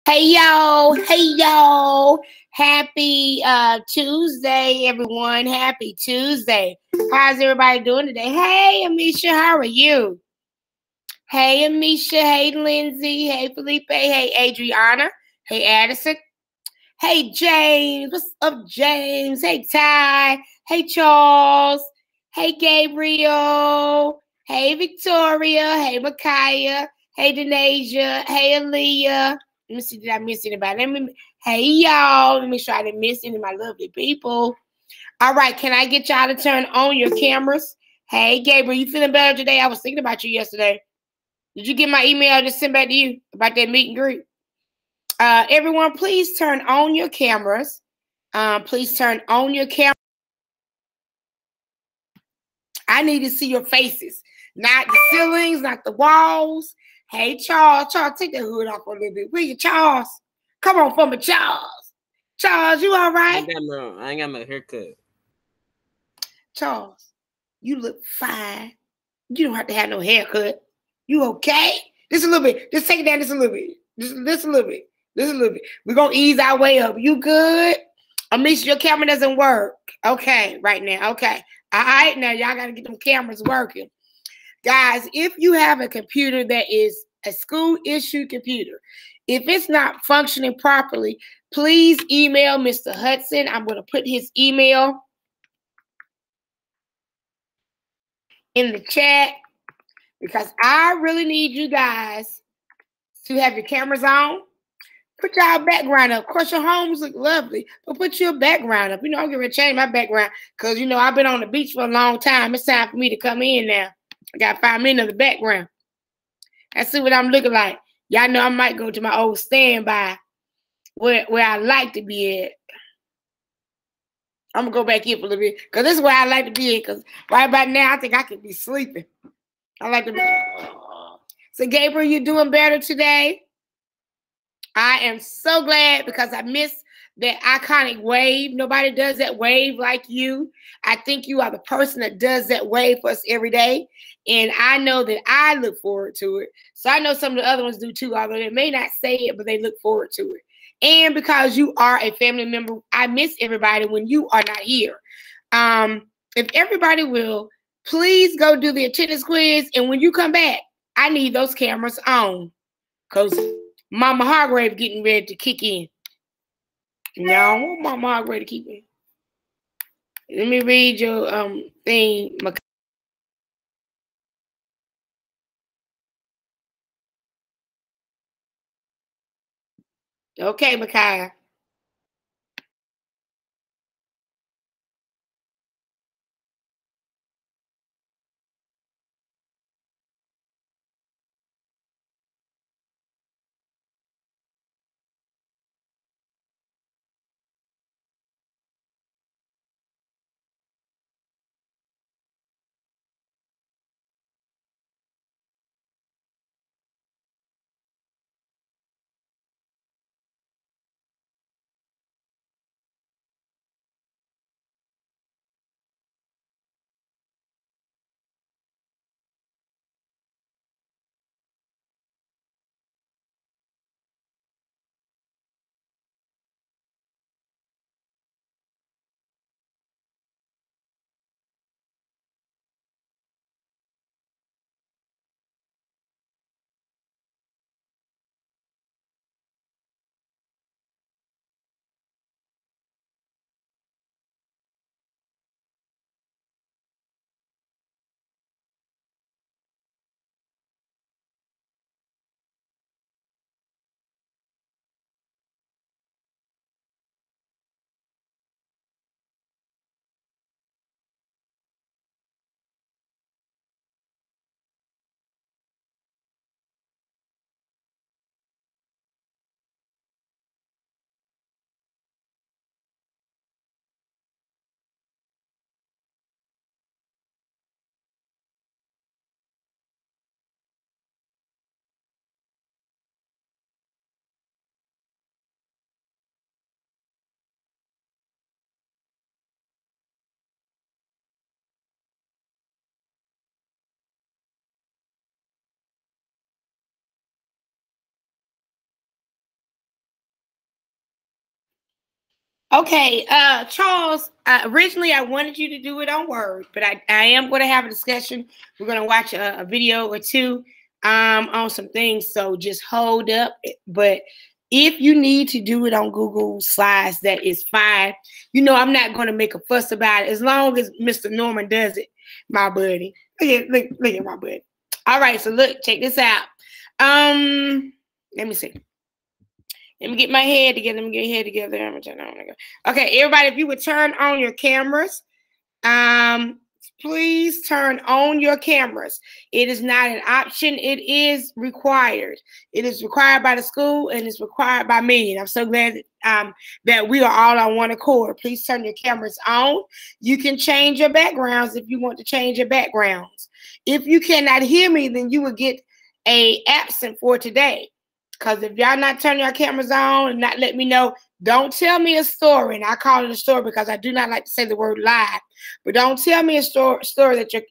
Hey yo, happy Tuesday, everyone. Happy Tuesday. How's everybody doing today? Hey, Amisha, how are you? Hey, Amisha. Hey, Lindsay. Hey, Felipe. Hey, Adriana. Hey, Addison. Hey, James. What's up, James? Hey, Ty. Hey, Charles. Hey, Gabriel. Hey, Victoria. Hey, Micaiah. Hey, Denasia. Hey, Aaliyah. Let me see, did I miss anybody? Hey, y'all. Let me sure I didn't miss any of my lovely people. All right, can I get y'all to turn on your cameras? Hey, Gabriel, you feeling better today? I was thinking about you yesterday. Did you get my email I just sent back to you about that meet and greet? Everyone, please turn on your cameras. Please turn on your camera. I need to see your faces, not the ceilings, not the walls. Hey, Charles, take that hood off a little bit. Where you, Charles? Come on for me, Charles. Charles, you all right? I ain't got my haircut. Charles, you look fine. You don't have to have no haircut. You okay? Just a little bit. Just take it down just a little bit. Just a little bit. Just a little bit. We're going to ease our way up. You good? Amisha, your camera doesn't work. Okay, right now. Okay. All right, now y'all got to get them cameras working. Guys, if you have a computer that is a school-issued computer, if it's not functioning properly, please email Mr. Hudson. I'm going to put his email in the chat because I really need you guys to have your cameras on. Put y'all background up. Of course, your homes look lovely, but put your background up. You know, I'm going to change my background because, you know, I've been on the beach for a long time. It's time for me to come in now. I got 5 minutes of the background. Let's see what I'm looking like. Y'all know I might go to my old standby where I like to be at. I'm going to go back here for a little bit because this is where I like to be at because right about now, I think I could be sleeping. I like to be. So, Gabriel, you doing better today? I am so glad because I missed that iconic wave. Nobody does that wave like you. I think you are the person that does that wave for us every day. And I know that I look forward to it. So I know some of the other ones do too, although they may not say it, but they look forward to it. And because you are a family member, I miss everybody when you are not here. If everybody will, please go do the attendance quiz. And when you come back, I need those cameras on. Because Mama Hargrave getting ready to kick in. No, I want Mama Hargrave to keep in. Let me read your thing. Okay, Micaiah. Okay, Charles, originally I wanted you to do it on Word, but I am going to have a discussion. We're going to watch a video or two on some things, so just hold up. But if you need to do it on Google Slides, that is fine. You know, I'm not going to make a fuss about it as long as Mr. Norman does it, my buddy. Look at my buddy. All right, so look, check this out. Let me see. Let me get my head together. Okay, everybody, if you would turn on your cameras, please turn on your cameras. It is not an option. It is required. It is required by the school and it's required by me. And I'm so glad that we are all on one accord. Please turn your cameras on. You can change your backgrounds if you want to change your backgrounds. If you cannot hear me, then you will get a absent for today. Because if y'all not turning your cameras on and not let me know, don't tell me a story. And I call it a story because I do not like to say the word lie. But don't tell me a story that your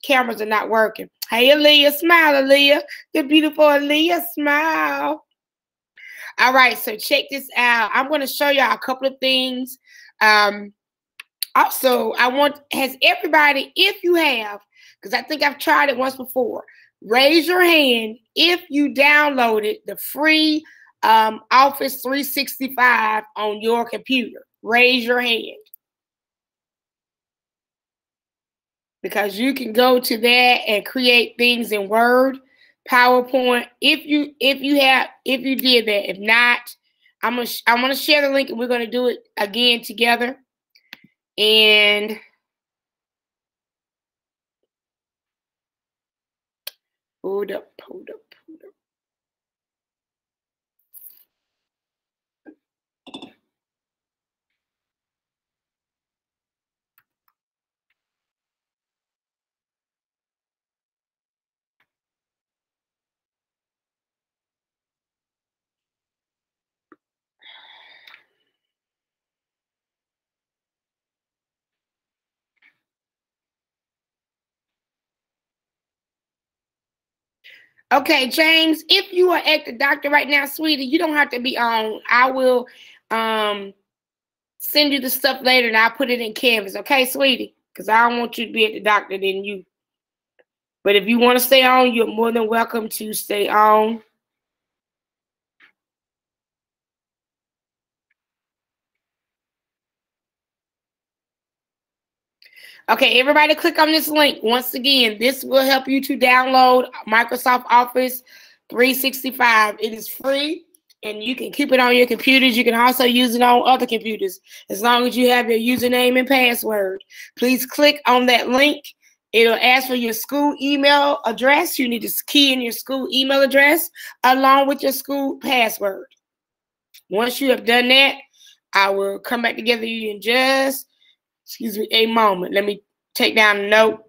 cameras are not working. Hey, Aaliyah, smile, Aaliyah. The beautiful Aaliyah, smile. All right, so check this out. I'm going to show y'all a couple of things. Also, has everybody, if you have, because I think I've tried it once before, raise your hand if you downloaded the free Office 365 on your computer. Raise your hand. Because you can go to that and create things in Word, PowerPoint. If you did that. If not, I'm gonna share the link and we're gonna do it again together. And hold up. Okay, James, if you are at the doctor right now, sweetie, you don't have to be on. I will send you the stuff later and I'll put it in Canvas. Okay, sweetie? Because I don't want you to be at the doctor than you. But if you want to stay on, you're more than welcome to stay on. Okay, everybody click on this link. Once again, this will help you to download Microsoft Office 365. It is free, and you can keep it on your computers. You can also use it on other computers, as long as you have your username and password. Please click on that link. It'll ask for your school email address. You need to key in your school email address along with your school password. Once you have done that, I will come back together you in just a moment. Let me take down a note.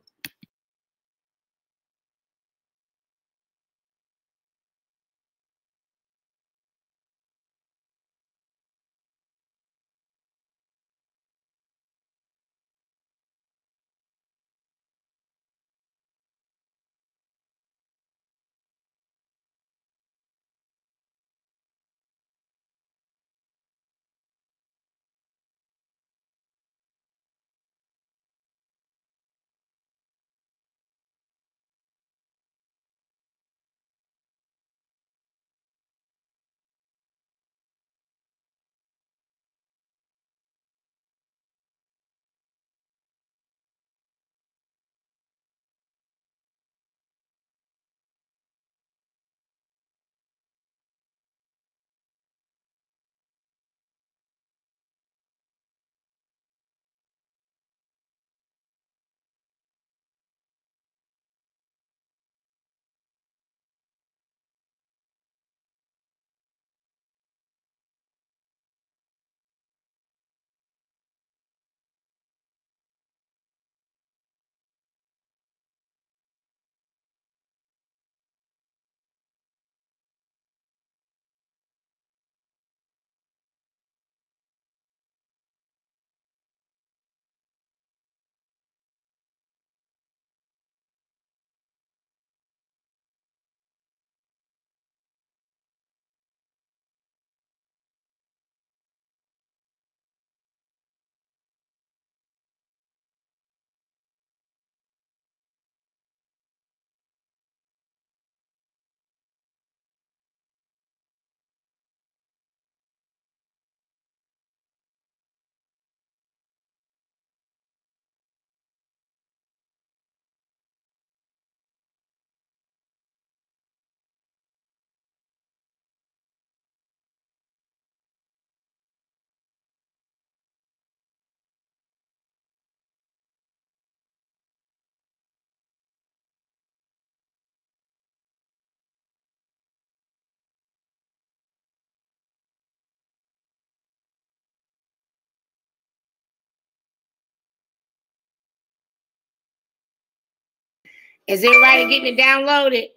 Is everybody getting it downloaded?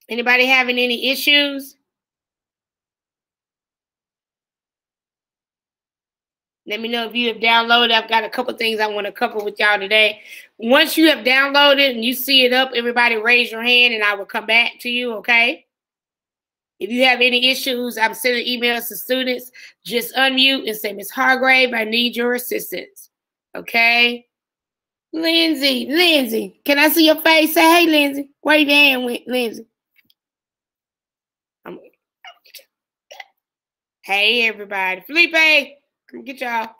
Anybody having any issues? Let me know if you have downloaded. I've got a couple things I want to cover with y'all today. Once you have downloaded and you see it up, everybody raise your hand and I will come back to you, okay? If you have any issues, I'm sending emails to students. Just unmute and say, Ms. Hargrave, I need your assistance, okay? Lindsay, can I see your face? Say, hey, Lindsay. Wave your hand with Lindsay. Hey, everybody. Felipe, come get y'all.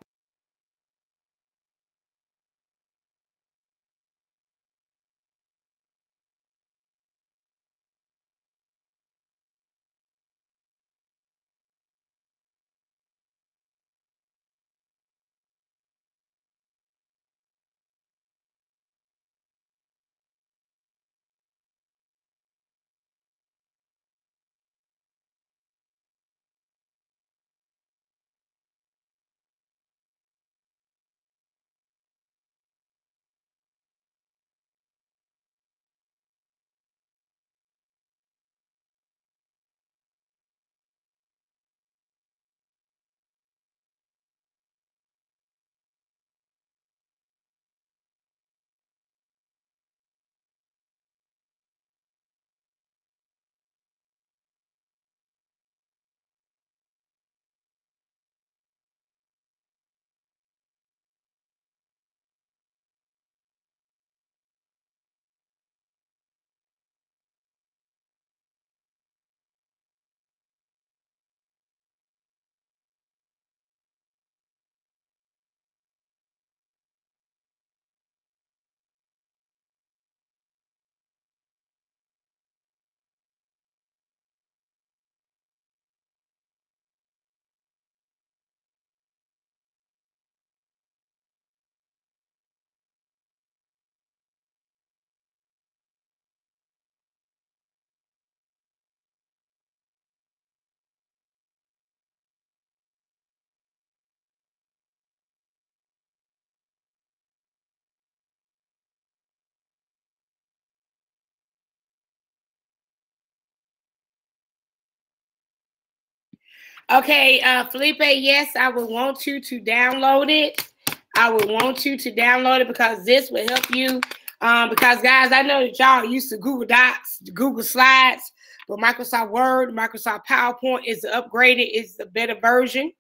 Okay, Felipe, yes, I would want you to download it. I would want you to download it because this will help you. Because, guys, I know that y'all used to Google Docs, Google Slides, but Microsoft Word, Microsoft PowerPoint is the upgraded, is the better version.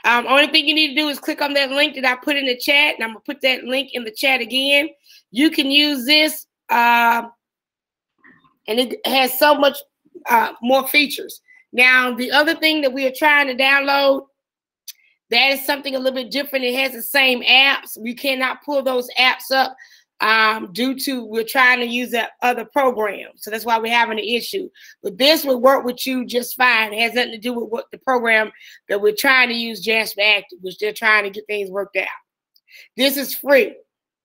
Only thing you need to do is click on that link that I put in the chat, and I'm going to put that link in the chat again. You can use this, and it has so much more features. Now, the other thing that we are trying to download, that is something a little bit different. It has the same apps. We cannot pull those apps up due to we're trying to use that other program. So that's why we're having an issue. But this will work with you just fine. It has nothing to do with what the program that we're trying to use, Jasper Active, which they're trying to get things worked out. This is free.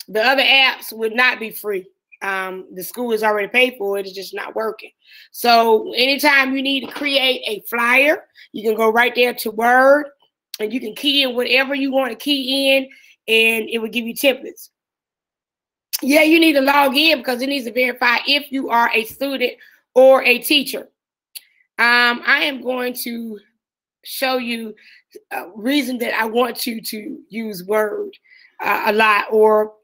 The other apps would not be free. The school is already paid for it. It's just not working. So anytime you need to create a flyer, you can go right there to Word and you can key in whatever you want to key in and it will give you templates. Yeah, you need to log in because it needs to verify if you are a student or a teacher. I am going to show you a reason that I want you to use Word a lot or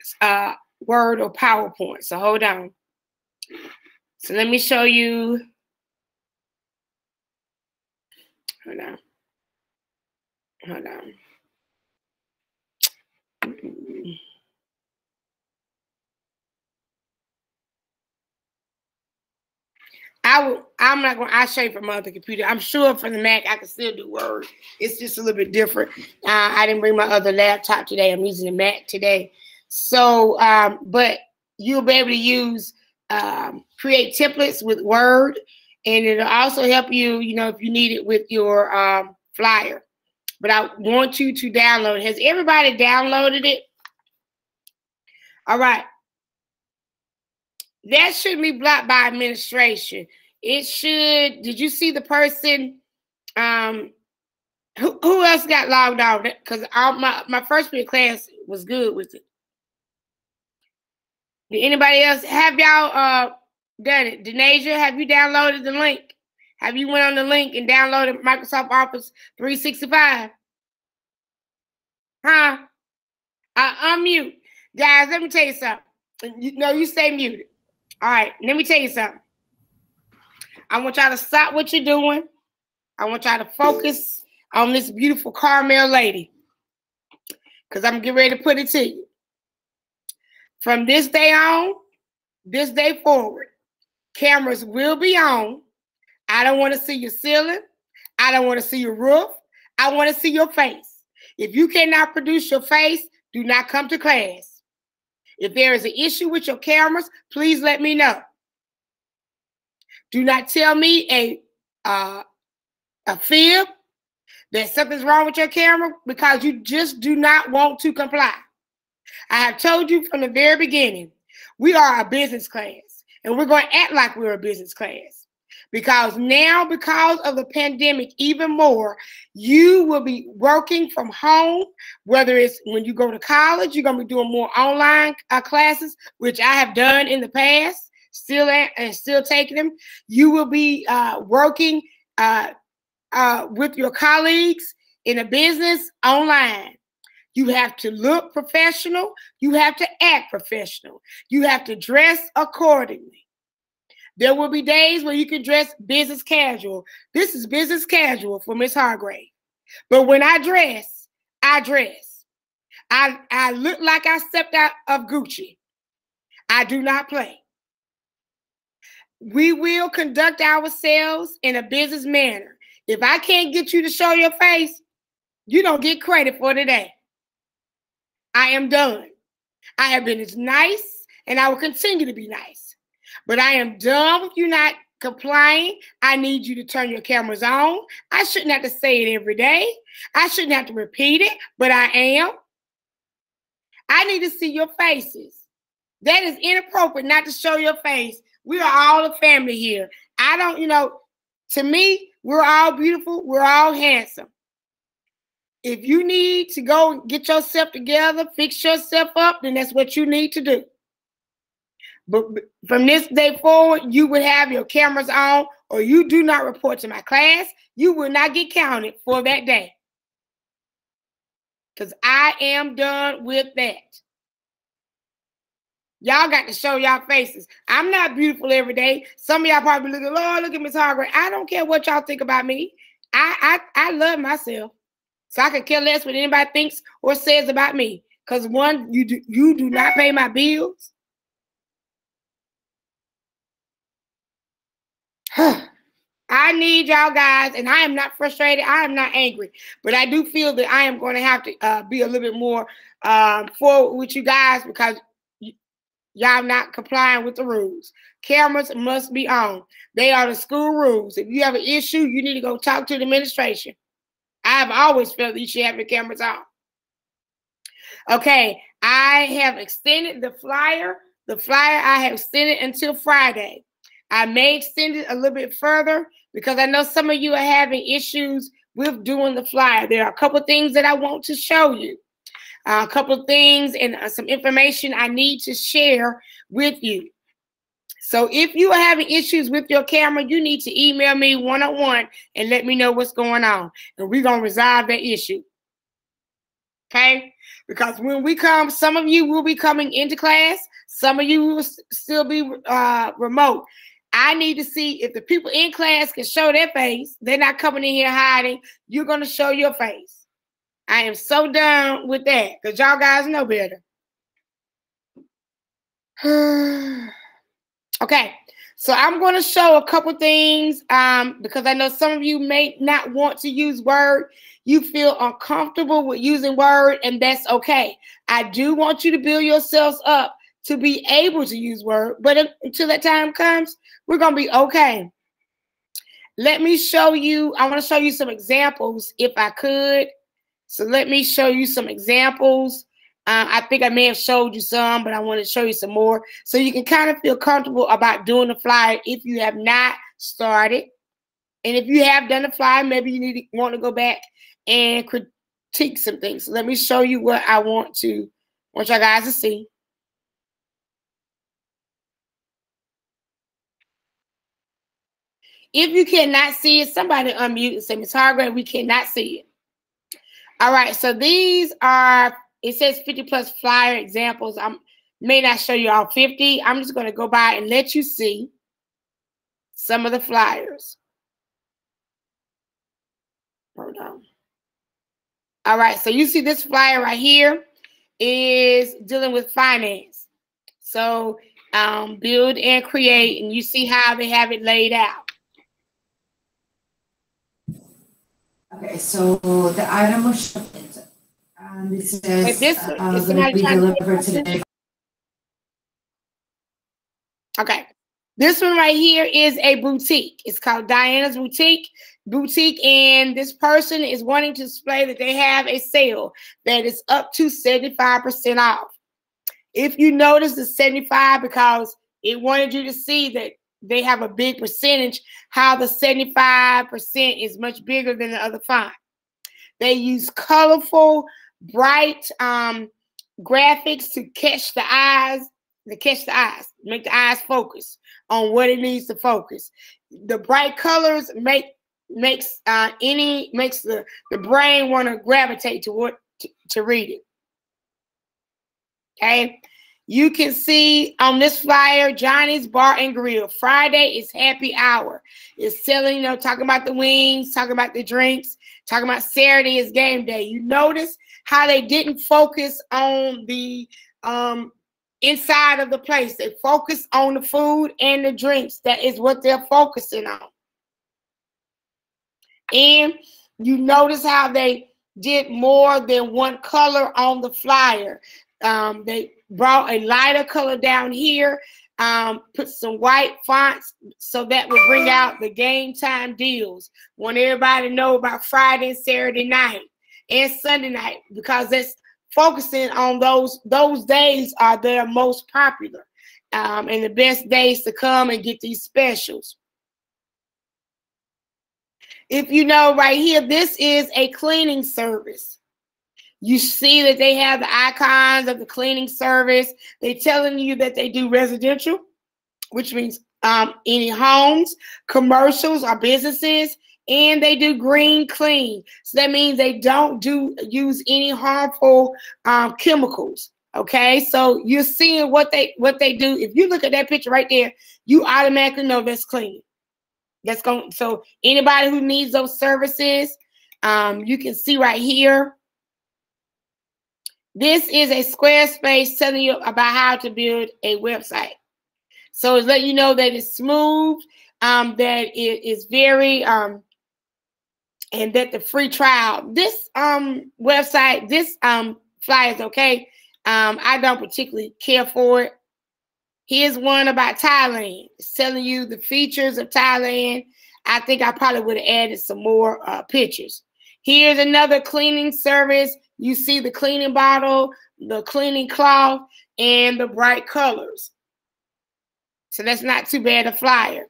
Word or PowerPoint. So hold on. So let me show you. Hold on. Hold on. I'll show you from my other computer. I'm sure for the Mac, I can still do Word. It's just a little bit different. I didn't bring my other laptop today. I'm using the Mac today. So, but you'll be able to use, create templates with Word, and it'll also help you, you know, if you need it with your flyer. But I want you to download it. Has everybody downloaded it? All right. That shouldn't be blocked by administration. It should. Did you see the person? Who else got logged off? Because my first period class was good with it. Did anybody else have y'all done it? Denasia, have you downloaded the link? Have you went on the link and downloaded Microsoft Office 365? Huh? Unmute. Guys, let me tell you something. You stay muted. All right, let me tell you something. I want y'all to stop what you're doing. I want y'all to focus on this beautiful Carmel lady, because I'm getting ready to put it to you. From this day on, this day forward, cameras will be on. I don't want to see your ceiling. I don't want to see your roof. I want to see your face. If you cannot produce your face, do not come to class. If there is an issue with your cameras, please let me know. Do not tell me a fib that something's wrong with your camera, because you just do not want to comply. I have told you from the very beginning, we are a business class, and we're going to act like we're a business class. Because now, because of the pandemic, even more, you will be working from home, whether it's when you go to college, you're going to be doing more online classes, which I have done in the past, still taking them. You will be working with your colleagues in a business online. You have to look professional. You have to act professional. You have to dress accordingly. There will be days where you can dress business casual. This is business casual for Miss Hargrave. But when I dress, I dress. I look like I stepped out of Gucci. I do not play. We will conduct ourselves in a business manner. If I can't get you to show your face, you don't get credit for today. I am done. I have been as nice, and I will continue to be nice. But I am done with you not complying. I need you to turn your cameras on. I shouldn't have to say it every day. I shouldn't have to repeat it, but I am. I need to see your faces. That is inappropriate not to show your face. We are all a family here. I don't, to me, we're all beautiful. We're all handsome. If you need to go get yourself together, fix yourself up, then that's what you need to do. But from this day forward, you would have your cameras on, or you do not report to my class. You will not get counted for that day. Because I am done with that. Y'all got to show y'all faces. I'm not beautiful every day. Some of y'all probably looking, Lord, look at Miss Hargrave. I don't care what y'all think about me. I love myself. So I can care less what anybody thinks or says about me. Because one, you do not pay my bills. I need y'all guys, and I am not frustrated. I am not angry, but I do feel that I am going to have to be a little bit more forward with you guys, because y'all not complying with the rules. Cameras must be on. They are the school rules. If you have an issue, you need to go talk to the administration. I've always felt that you should have your cameras on. Okay, I have extended the flyer. The flyer I have extended until Friday. I may extend it a little bit further because I know some of you are having issues with doing the flyer. There are a couple of things that I want to show you. A couple of things and some information I need to share with you. So if you are having issues with your camera, you need to email me one-on-one and let me know what's going on. And we're going to resolve that issue. Okay? Because when we come, some of you will be coming into class. Some of you will still be remote. I need to see if the people in class can show their face. They're not coming in here hiding. You're going to show your face. I am so done with that because y'all guys know better. Okay, so I'm going to show a couple things because I know some of you may not want to use Word. You feel uncomfortable with using Word, and that's okay. I do want you to build yourselves up to be able to use Word, but until that time comes, we're going to be okay. Let me show you. I want to show you some examples if I could. So let me show you some examples. I think I may have showed you some, but I want to show you some more so you can kind of feel comfortable about doing the flyer if you have not started. And if you have done the flyer, maybe you want to go back and critique some things. So let me show you what I want y'all guys to see. If you cannot see it, somebody unmute and say, Ms. Hargrave, we cannot see it. All right, so these are, it says 50 plus flyer examples. I may not show you all 50. I'm just going to go by and let you see some of the flyers. Hold on. All right, so you see this flyer right here is dealing with finance. So build and create, and you see how they have it laid out. Okay, so the item was shipped, and it says somebody be delivered today. Okay, this one right here is a boutique. It's called Diana's Boutique. And this person is wanting to display that they have a sale that is up to 75% off. If you notice the 75, because it wanted you to see that they have a big percentage, how the 75% is much bigger than the other font. They use colorful, bright graphics to catch the eyes, make the eyes focus on what it needs to focus. The bright colors makes the brain want to gravitate to read it. Okay, you can see on this flyer, Johnny's Bar and Grill. Friday is happy hour. It's selling, talking about the wings, talking about the drinks, talking about Saturday is game day. You notice how they didn't focus on the inside of the place. They focus on the food and the drinks. That is what they're focusing on. And you notice how they did more than one color on the flyer. They brought a lighter color down here, put some white fonts so that would bring out the game time deals. Want everybody to know about Friday and Saturday night and Sunday night, because that's focusing on those days are their most popular and the best days to come and get these specials. If you know right here, this is a cleaning service. You see that they have the icons of the cleaning service. They're telling you that they do residential, which means any homes, commercials, or businesses, and they do green clean. So that means they don't use any harmful chemicals. Okay, so you're seeing what they do. If you look at that picture right there, you automatically know that's cleaning. So anybody who needs those services, you can see right here. This is a Squarespace telling you about how to build a website. So it's letting you know that it's smooth, that it is very, and that the free trial. This website, this flyer is okay. I don't particularly care for it. Here's one about Thailand. It's telling you the features of Thailand. I think I probably would have added some more pictures. Here's another cleaning service. You see the cleaning bottle, the cleaning cloth, and the bright colors. So that's not too bad a flyer.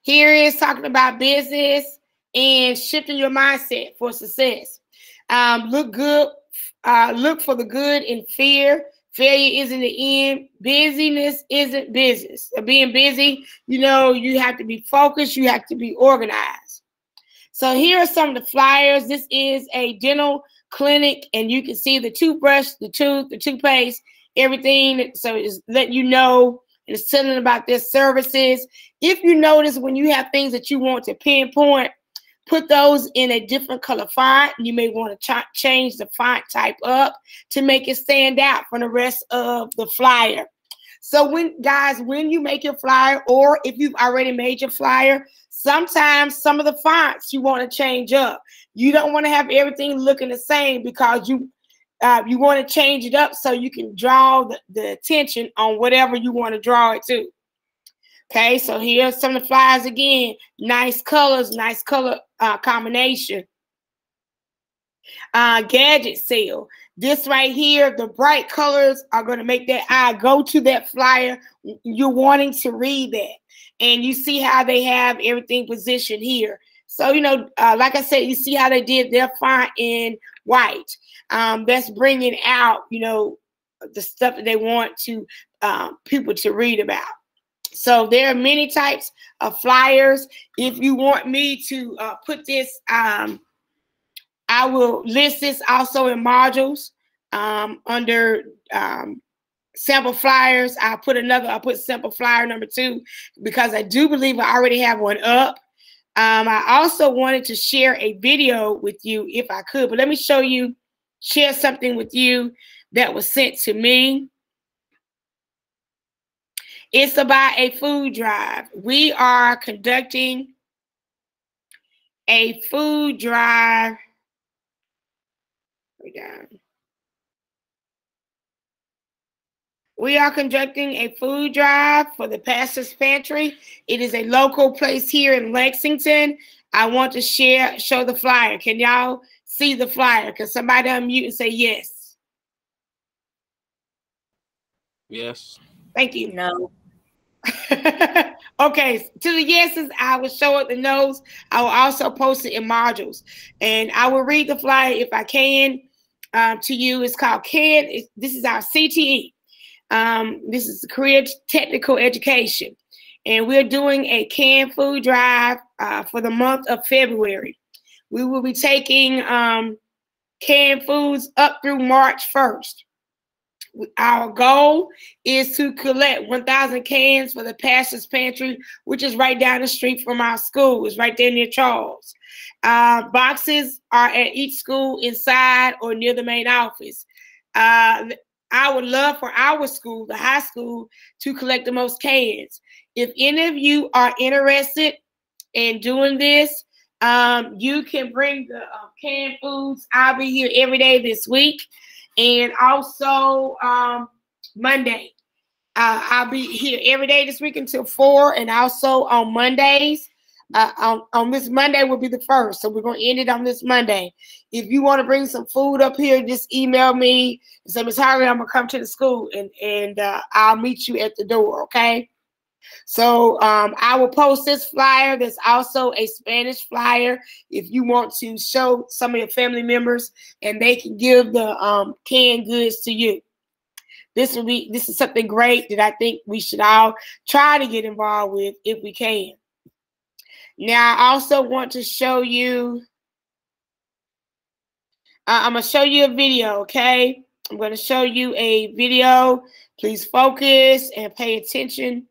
Here is talking about business and shifting your mindset for success. Look for the good in fear. Failure isn't the end. Busyness isn't business. So being busy, you have to be focused. You have to be organized. So here are some of the flyers. This is a dental clinic, and you can see the toothbrush, the toothpaste, everything. So it's letting you know, and it's telling about their services. If you notice, when you have things that you want to pinpoint, put those in a different color font. You may want to change the font type up to make it stand out from the rest of the flyer. So when you make your flyer, or if you've already made your flyer, sometimes some of the fonts you want to change up. You don't want to have everything looking the same, because you want to change it up so you can draw the attention on whatever you want to draw it to. Okay, so here's some of the flyers again. Nice colors, nice color combination. Gadget sale. This right here, the bright colors are going to make that eye go to that flyer. You're wanting to read that. And you see how they have everything positioned here. So, like I said, you see how they did their font in white. That's bringing out, the stuff that they want to people to read about. So there are many types of flyers. If you want me to put this, I will list this also in modules under sample flyers. I'll put sample flyer number 2 because I do believe I already have one up. I also wanted to share a video with you if I could, but let me share something with you that was sent to me. It's about a food drive. We are conducting a food drive. We are conducting a food drive for the Pastor's Pantry. It is a local place here in Lexington. I want to show the flyer. Can y'all see the flyer? Can somebody unmute and say yes? Yes. Thank you. No. Okay, to the yeses, I will show it the no's. I will also post it in modules. And I will read the flyer if I can to you. It's called this is our CTE. This is Career Technical Education. And we're doing a canned food drive for the month of February. We will be taking canned foods up through March 1st. Our goal is to collect 1,000 cans for the Pastor's Pantry, which is right down the street from our school. It's right there near Charles. Boxes are at each school inside or near the main office. I would love for our school, the high school, to collect the most cans. If any of you are interested in doing this, you can bring the canned foods. I'll be here every day this week. And also Monday. I'll be here every day this week until 4. And also on Mondays, on this Monday will be the 1st. So we're going to end it on this Monday. If you want to bring some food up here, just email me and say, Ms. Harley, I'm going to come to the school and I'll meet you at the door, okay? So I will post this flyer. There's also a Spanish flyer if you want to show some of your family members and they can give the canned goods to you. This is something great that I think we should all try to get involved with if we can. Now, I also want to show you, I'm going to show you a video, okay? I'm going to show you a video. Please focus and pay attention.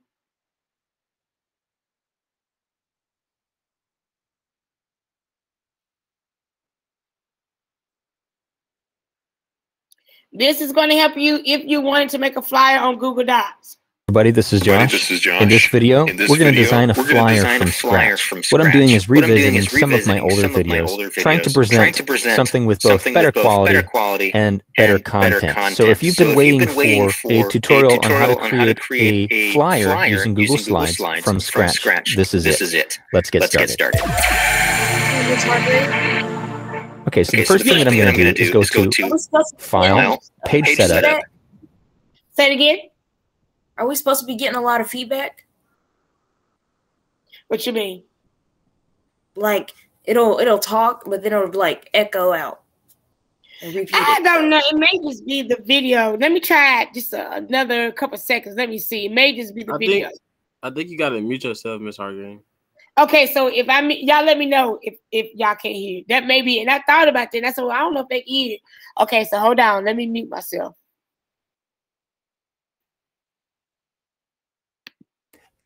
This is going to help you if you wanted to make a flyer on Google Docs. Everybody, this is Josh. In this video, we're going to design a flyer from scratch. What I'm doing is revisiting some of my older videos, trying to present something with both better quality and better content. So if you've been waiting for a tutorial on how to create a flyer using Google Slides from scratch, this is it. Let's get started. Okay, so the first thing that I'm going to do is go to File, Page Setup. Say it again. Are we supposed to be getting a lot of feedback? What you mean? Like it'll talk, but then it'll like echo out and repeat. I don't know. It may just be the video. Let me try it just another couple seconds. Let me see. It may just be the video. I think you gotta mute yourself, Miss Hargrave. Okay, so if y'all let me know if y'all can't hear. That may be, and I thought about that. That's why I don't know if they can hear. Okay, so hold on. Let me mute myself.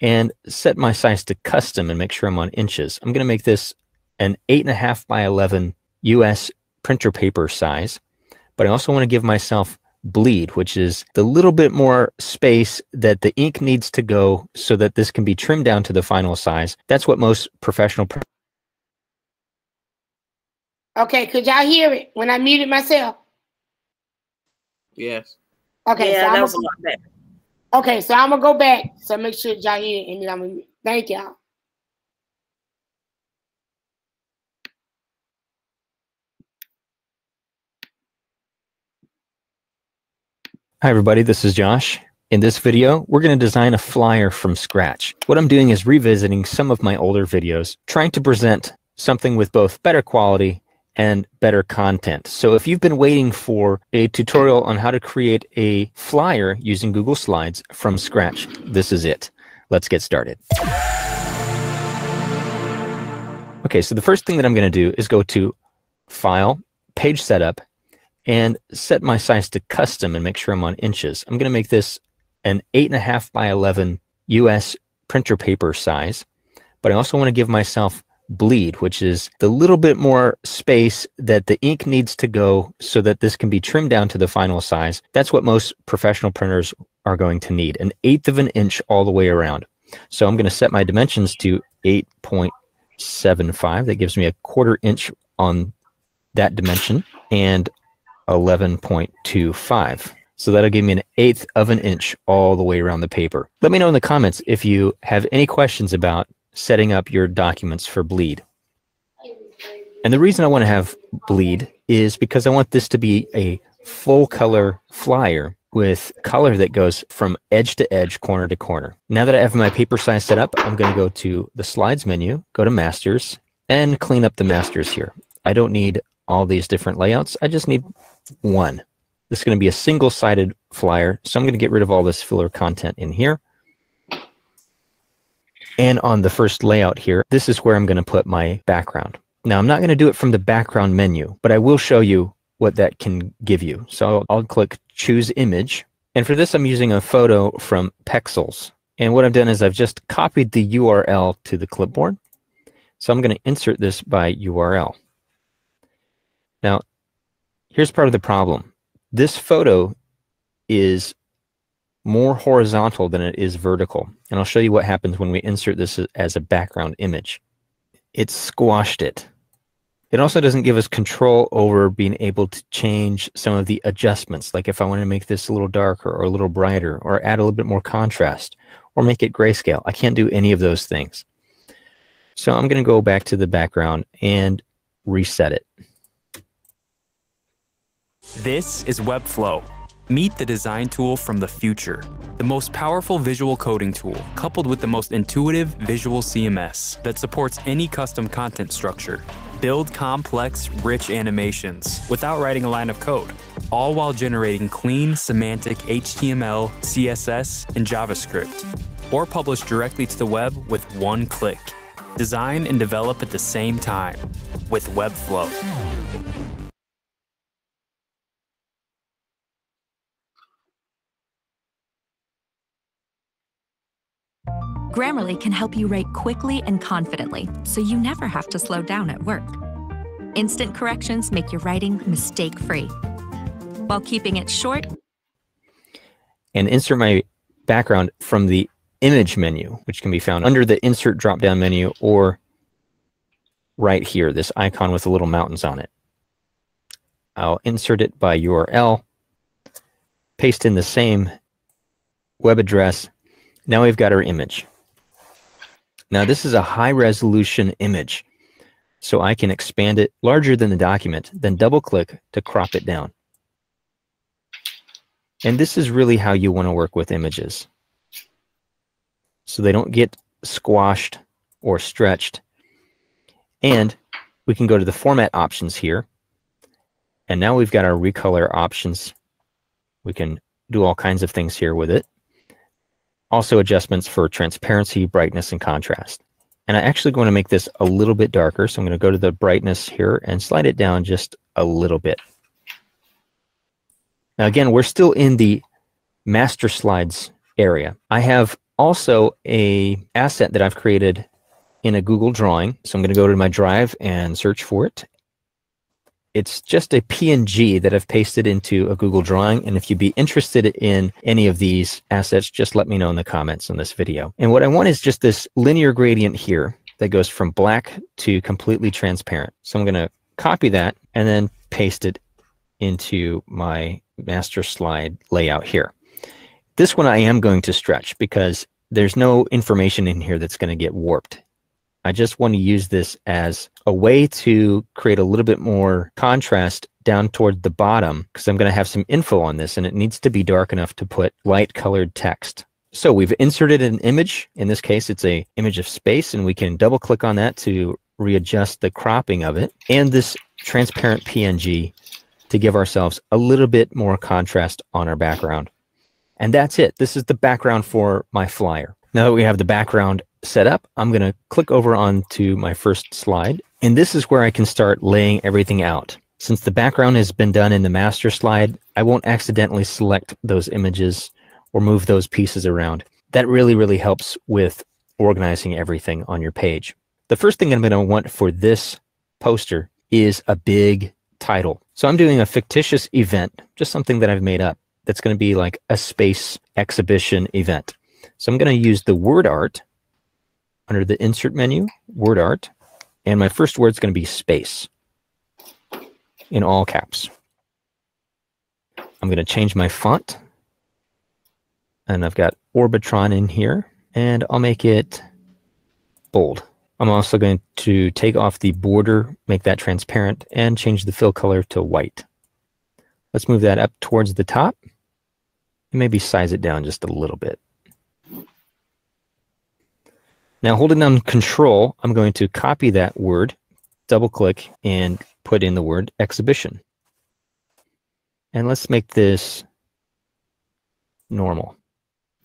And set my size to custom and make sure I'm on inches. I'm going to make this an 8.5 by 11 US printer paper size, but I also want to give myself bleed, which is the little bit more space that the ink needs to go so that this can be trimmed down to the final size. That's what most professional. Okay, could y'all hear it when I muted myself? Yes. Okay, yeah, so that was a lot better. Okay, so I'm gonna go back so make sure y'all hear it, and then I'm gonna thank y'all. Hi everybody, this is Josh. In this video, we're going to design a flyer from scratch. What I'm doing is revisiting some of my older videos, trying to present something with both better quality and better content. So if you've been waiting for a tutorial on how to create a flyer using Google Slides from scratch, this is it. Let's get started. Okay, so the first thing that I'm going to do is go to File, Page Setup, and set my size to custom and make sure I'm on inches. I'm going to make this an 8.5 by 11 US printer paper size, but I also want to give myself bleed, which is the little bit more space that the ink needs to go so that this can be trimmed down to the final size. That's what most professional printers are going to need, 1/8 of an inch all the way around. So I'm going to set my dimensions to 8.75. That gives me a 1/4 inch on that dimension and 11.25. So that'll give me 1/8 of an inch all the way around the paper. Let me know in the comments if you have any questions about setting up your documents for bleed. And the reason I want to have bleed is because I want this to be a full color flyer with color that goes from edge to edge, corner to corner. Now that I have my paper size set up, I'm going to go to the Slides menu, go to Masters, and clean up the masters here. I don't need all these different layouts. I just need one. This is going to be a single-sided flyer, so I'm going to get rid of all this filler content in here. And on the first layout here, this is where I'm going to put my background. Now, I'm not going to do it from the background menu, but I will show you what that can give you. So I'll click Choose Image. And for this, I'm using a photo from Pexels. And what I've done is I've just copied the URL to the clipboard. So I'm going to insert this by URL. Now, here's part of the problem. This photo is more horizontal than it is vertical. And I'll show you what happens when we insert this as a background image. It squashed it. It also doesn't give us control over being able to change some of the adjustments, like if I want to make this a little darker or a little brighter, or add a little bit more contrast, or make it grayscale. I can't do any of those things. So I'm going to go back to the background and reset it. This is Webflow. Meet the design tool from the future. The most powerful visual coding tool, coupled with the most intuitive visual CMS that supports any custom content structure. Build complex, rich animations without writing a line of code, all while generating clean, semantic HTML, CSS, and JavaScript, or publish directly to the web with one click. Design and develop at the same time with Webflow. Grammarly can help you write quickly and confidently, so you never have to slow down at work. Instant corrections make your writing mistake-free, while keeping it short. And insert my background from the Image menu, which can be found under the Insert drop-down menu, or right here, this icon with the little mountains on it. I'll insert it by URL, paste in the same web address. Now we've got our image. Now this is a high-resolution image, so I can expand it larger than the document, then double-click to crop it down. And this is really how you want to work with images, so they don't get squashed or stretched. And we can go to the Format options here, and now we've got our Recolor options. We can do all kinds of things here with it. Also adjustments for transparency, brightness, and contrast. And I actually want to make this a little bit darker, so I'm going to go to the brightness here and slide it down just a little bit. Now again, we're still in the master slides area. I have also an asset that I've created in a Google drawing. So I'm going to go to my drive and search for it. It's just a PNG that I've pasted into a Google drawing. And if you'd be interested in any of these assets, just let me know in the comments on this video. And what I want is just this linear gradient here that goes from black to completely transparent. So I'm going to copy that and then paste it into my master slide layout here. This one I am going to stretch because there's no information in here that's going to get warped. I just want to use this as a way to create a little bit more contrast down toward the bottom, because I'm going to have some info on this and it needs to be dark enough to put light colored text. So we've inserted an image. In this case, it's an image of space, and we can double click on that to readjust the cropping of it. And this transparent PNG to give ourselves a little bit more contrast on our background. And that's it. This is the background for my flyer. Now that we have the background set up, I'm going to click over onto my first slide. And this is where I can start laying everything out. Since the background has been done in the master slide, I won't accidentally select those images or move those pieces around. That really helps with organizing everything on your page. The first thing I'm going to want for this poster is a big title. So I'm doing a fictitious event, just something that I've made up. That's going to be like a space exhibition event. So I'm going to use the word art under the insert menu, word art, and my first word is going to be space in all caps. I'm going to change my font, and I've got Orbitron in here, and I'll make it bold. I'm also going to take off the border, make that transparent, and change the fill color to white. Let's move that up towards the top, and maybe size it down just a little bit. Now, holding down Control, I'm going to copy that word, double-click, and put in the word exhibition. And let's make this normal.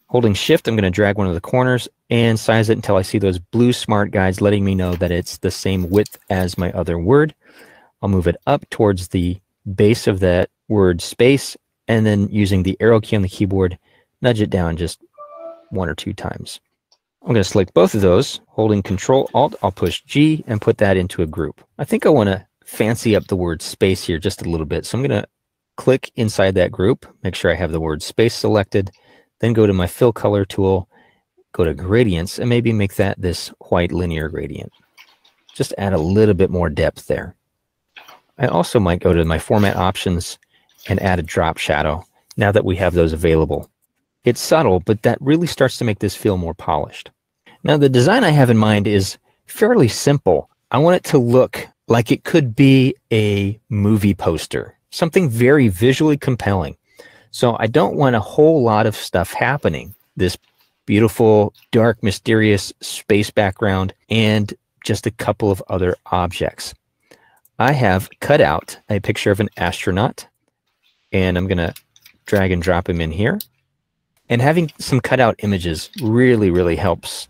Holding Shift, I'm going to drag one of the corners and size it until I see those blue smart guides letting me know that it's the same width as my other word. I'll move it up towards the base of that word space, and then using the arrow key on the keyboard, nudge it down just 1 or 2 times. I'm going to select both of those, holding Control Alt, I'll push G and put that into a group. I think I want to fancy up the word space here just a little bit. So I'm going to click inside that group, make sure I have the word space selected, then go to my fill color tool, go to gradients, and maybe make that this white linear gradient. Just add a little bit more depth there. I also might go to my format options and add a drop shadow now that we have those available. It's subtle, but that really starts to make this feel more polished. Now, the design I have in mind is fairly simple. I want it to look like it could be a movie poster, something very visually compelling. So I don't want a whole lot of stuff happening. This beautiful, dark, mysterious space background and just a couple of other objects. I have cut out a picture of an astronaut, and I'm going to drag and drop him in here. And having some cutout images really helps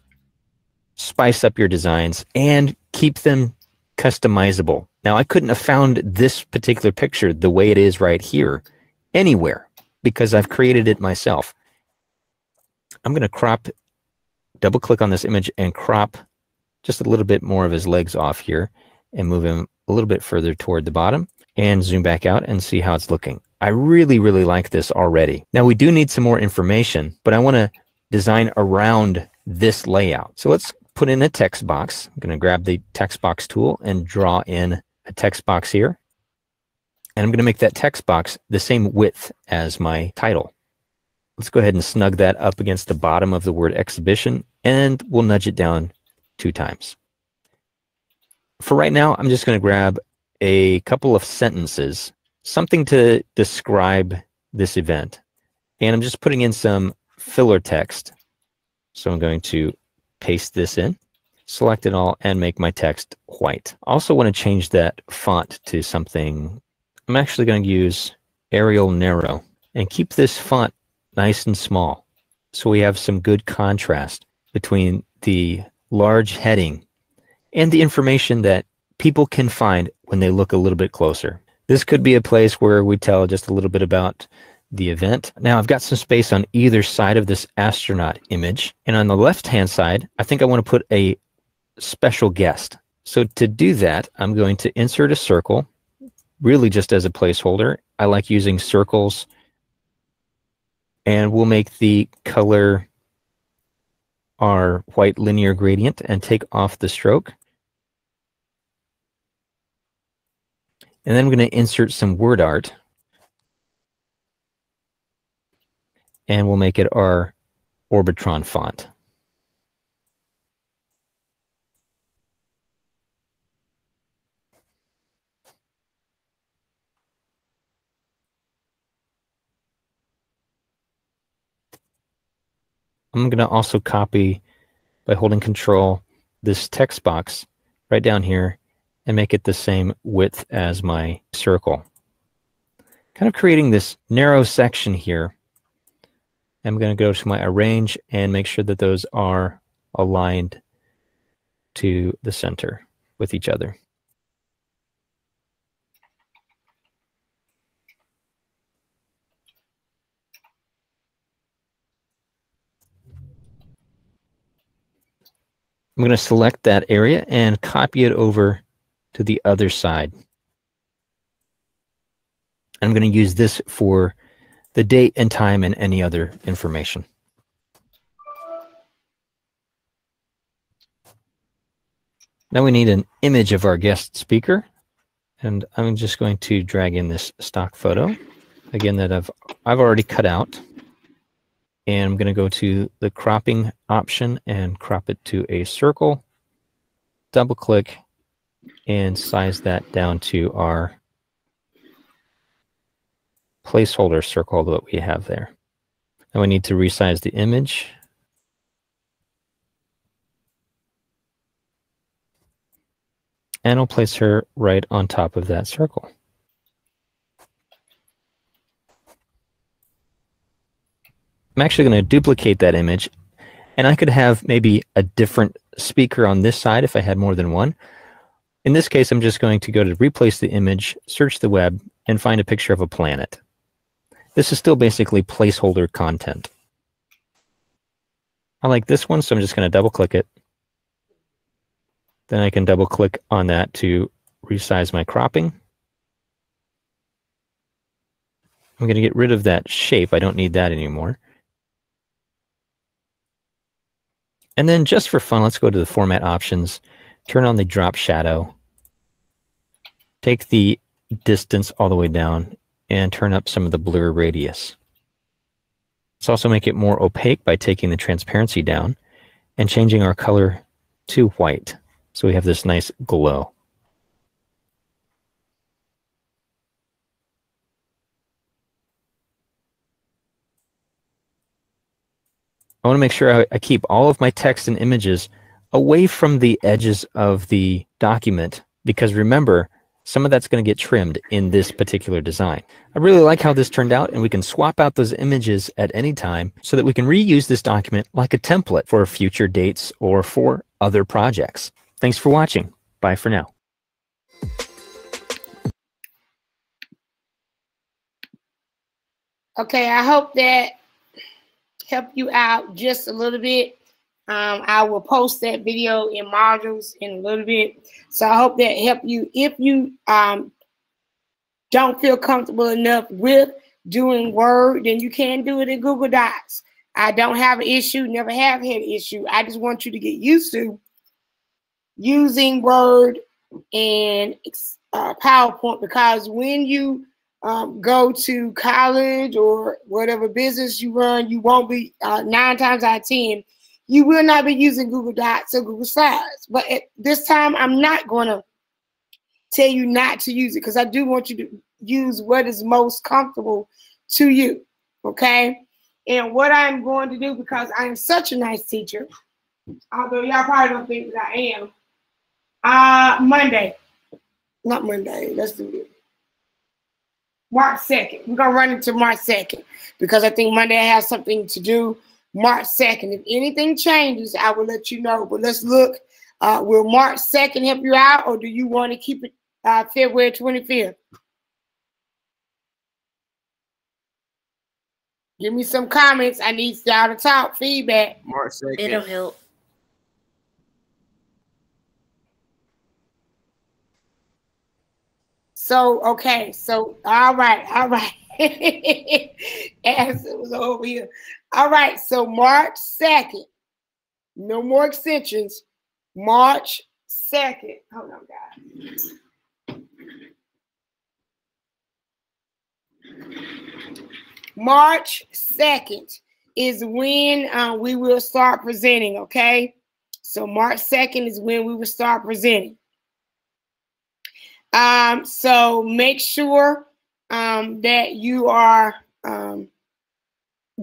spice up your designs and keep them customizable. Now, I couldn't have found this particular picture the way it is right here anywhere because I've created it myself. I'm going to crop, double click on this image and crop just a little bit more of his legs off here and move him a little bit further toward the bottom and zoom back out and see how it's looking. I really like this already. Now, we do need some more information, but I want to design around this layout. So let's put in a text box. I'm going to grab the text box tool and draw in a text box here. And I'm going to make that text box the same width as my title. Let's go ahead and snug that up against the bottom of the word exhibition, and we'll nudge it down 2 times. For right now, I'm just going to grab a couple of sentences, something to describe this event. And I'm just putting in some filler text. So I'm going to paste this in, select it all, and make my text white. I also want to change that font to something. I'm actually going to use Arial Narrow and keep this font nice and small so we have some good contrast between the large heading and the information that people can find when they look a little bit closer. This could be a place where we tell just a little bit about the event. Now, I've got some space on either side of this astronaut image. And on the left-hand side, I think I want to put a special guest. So to do that, I'm going to insert a circle, really just as a placeholder. I like using circles. And we'll make the color our white linear gradient and take off the stroke. And then I'm going to insert some word art. And we'll make it our Orbitron font. I'm going to also copy, by holding Control, this text box right down here and make it the same width as my circle. Kind of creating this narrow section here. I'm going to go to my arrange and make sure that those are aligned to the center with each other. I'm going to select that area and copy it over to the other side. I'm going to use this for the date and time and any other information. Now we need an image of our guest speaker, and I'm just going to drag in this stock photo, again, that I've already cut out. And I'm going to go to the cropping option and crop it to a circle, double click, and size that down to our placeholder circle that we have there. Now we need to resize the image. And I'll place her right on top of that circle. I'm actually going to duplicate that image, and I could have maybe a different speaker on this side if I had more than one. In this case, I'm just going to go to replace the image, search the web, and find a picture of a planet. This is still basically placeholder content. I like this one, so I'm just going to double click it. Then I can double click on that to resize my cropping. I'm going to get rid of that shape. I don't need that anymore. And then just for fun, let's go to the format options, turn on the drop shadow, take the distance all the way down, and turn up some of the blur radius. Let's also make it more opaque by taking the transparency down and changing our color to white, so we have this nice glow. I want to make sure I keep all of my text and images away from the edges of the document, because remember, some of that's going to get trimmed in this particular design. I really like how this turned out, and we can swap out those images at any time so that we can reuse this document like a template for future dates or for other projects. Thanks for watching. Bye for now. Okay, I hope that helped you out just a little bit. I will post that video in modules in a little bit. So I hope that helped you. If you don't feel comfortable enough with doing Word, then you can do it in Google Docs. I don't have an issue, never have had an issue. I just want you to get used to using Word and PowerPoint, because when you go to college or whatever business you run, you won't be 9 times out of 10, you will not be using Google Docs or Google Slides. But at this time, I'm not going to tell you not to use it, because I do want you to use what is most comfortable to you, okay? And what I'm going to do, because I am such a nice teacher, although y'all probably don't think that I am, Monday, not Monday, let's do it. March 2nd. We're going to run into March 2nd because I think Monday I have something to do. March 2nd. If anything changes, I will let you know. But let's look. Will March 2nd help you out, or do you want to keep it February 25th? Give me some comments. I need y'all to talk. Feedback. March 2nd. It'll help. So, okay. So, all right. All right. As it was over here. All right. So, March 2nd. No more extensions. March 2nd. Hold on, guys. March 2nd is when we will start presenting, okay? So March 2nd is when we will start presenting. So make sure that you are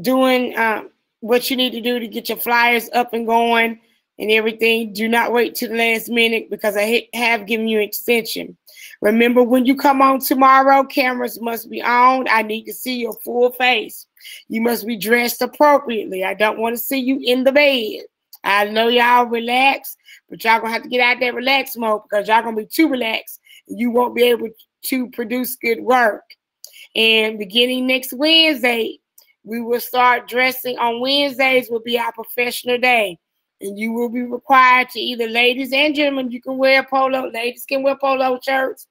doing what you need to do to get your flyers up and going and everything. Do not wait till the last minute because I have given you an extension. Remember, when you come on tomorrow, cameras must be on. I need to see your full face. You must be dressed appropriately. I don't want to see you in the bed. I know y'all relax, but y'all gonna have to get out that relax mode because y'all gonna be too relaxed and you won't be able to produce good work. And beginning next Wednesday, we will start dressing. On Wednesdays will be our professional day. And you will be required to, either ladies and gentlemen, you can wear polo. Ladies can wear polo shirts,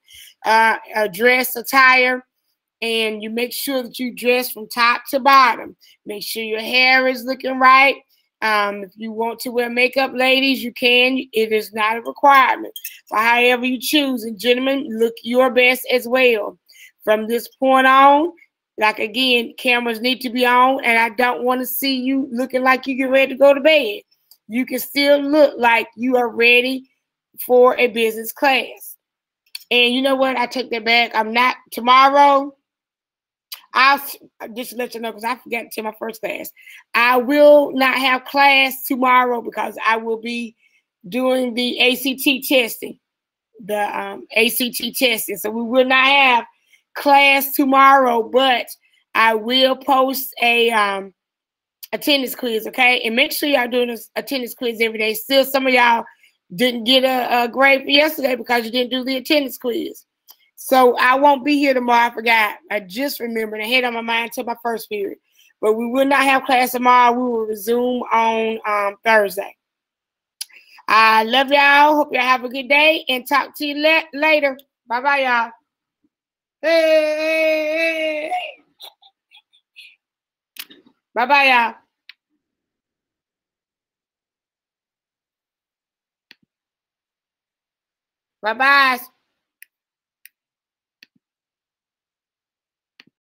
dress attire, and you make sure that you dress from top to bottom. Make sure your hair is looking right. If you want to wear makeup, ladies, you can. It is not a requirement. But however you choose, and gentlemen, look your best as well. From this point on, like again, cameras need to be on, and I don't want to see you looking like you get ready to go to bed. You can still look like you are ready for a business class. And you know what? I take that back. I'm not tomorrow. I'll just let you know because I forgot to tell my first class. I will not have class tomorrow because I will be doing the ACT testing. ACT testing. So we will not have class tomorrow, but I will post a attendance quiz, okay? And make sure y'all doing this attendance quiz every day. Still, some of y'all didn't get a grade for yesterday because you didn't do the attendance quiz. So I won't be here tomorrow. I forgot. I just remembered. I had on my mind until my first period. But we will not have class tomorrow. We will resume on Thursday. I love y'all. Hope y'all have a good day and talk to you later. Bye-bye, y'all. Hey. Bye-bye, y'all. Bye-bye.